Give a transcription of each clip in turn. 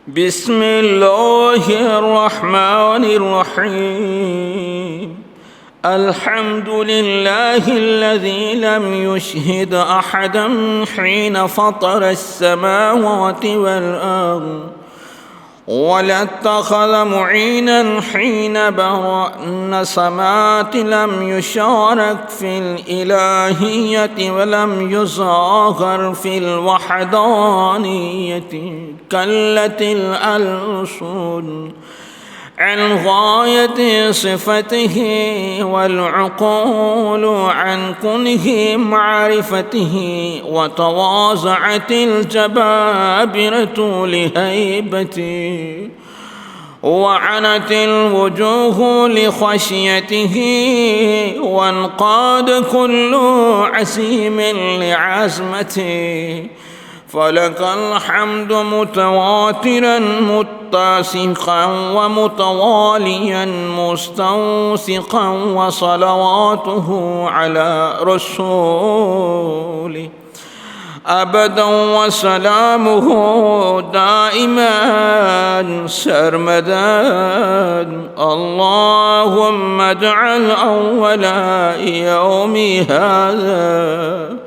بسم الله الرحمن الرحيم. الحمد لله الذي لم يشهد أحدا حين فطر السماوات والأرض ولا اتخذ معينا حين برأ السماوات، لم يشارك في الإلهية ولم يصغر في الوحدانية، كلت الألسن عن غاية صفته والعقول عن كنه معرفته، وتواضعت الجبابرة لهيبته، وعنت الوجوه لخشيته، وانقاد كل عسيم لعزمته. فلك الحمد متواترا متسقا ومتواليا مستوثقا، وصلواته على رسوله أبدا وسلامه دائما سرمدا. اللهم اجعل أول يوم هذا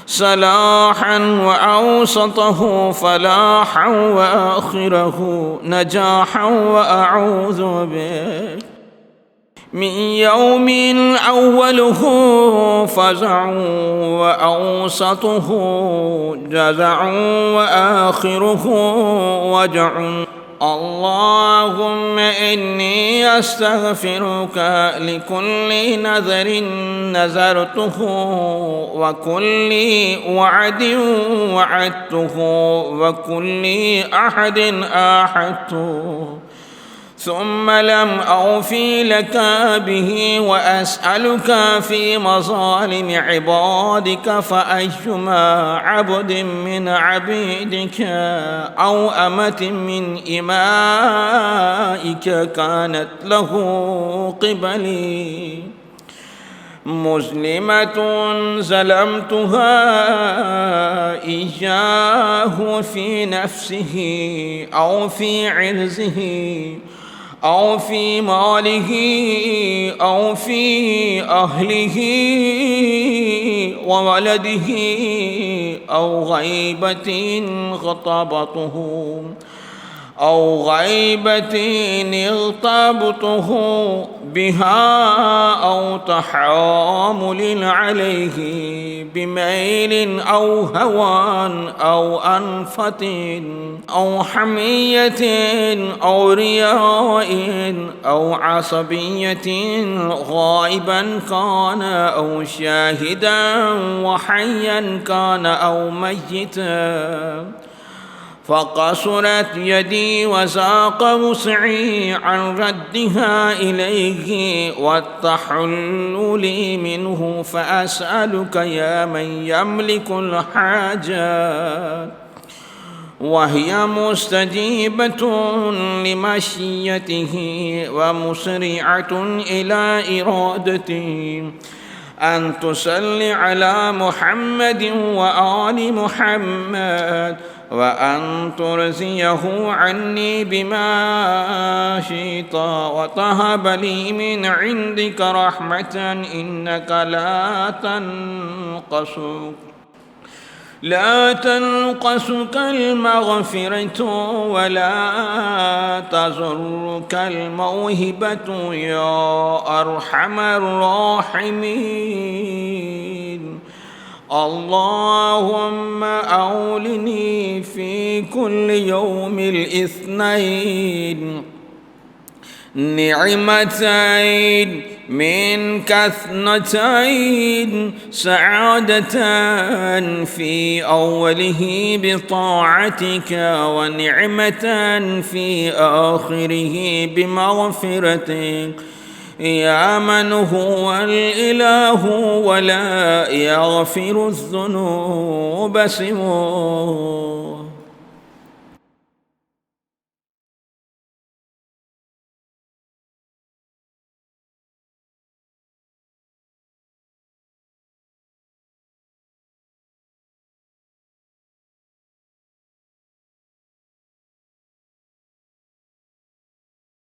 صلاحا وأوسطه فلاحا وآخره نجاحا، وأعوذ بك من يوم أوله فزع وأوسطه جزع وآخره وجع. اللهم إني أستغفرك لكل نذر نذرته، وكل وعد وعدته، وكل أحد آحدته ثم لم أوفي لك به، وأسألك في مظالم عبادك فأيما عبد من عبيدك أو أمة من إمائك كانت له قبلي مسلمة ظلمتها إياه في نفسه أو في عرضه أو في ماله أو في أهله وولده أو غيبة خطبته أو غيبة اغتابته بها أو تحامل عليه بميل أو هوان أو أنفة أو حمية أو رياء أو عصبية، غائبا كان أو شاهدا وحيا كان أو ميتا. فقصرت يدي وساق وسعي عن ردها إليه والتحلل منه، فأسألك يا من يملك الحاجات وهي مستجيبة لمشيته ومسرعة إلى إرادته، أن تصلي على محمد وآل محمد، وأن ترزيه عني بما شئت، وتهب لي من عندك رحمة إنك لا تنقصك المغفرة ولا تزرك الموهبة يا أرحم الراحمين. اللهم أولني في كل يوم الاثنين نعمتين منك اثنتين، سعادة في أوله بطاعتك، ونعمة في آخره بمغفرتك، يا من هو الإله ولا يغفر الذنوب سواه.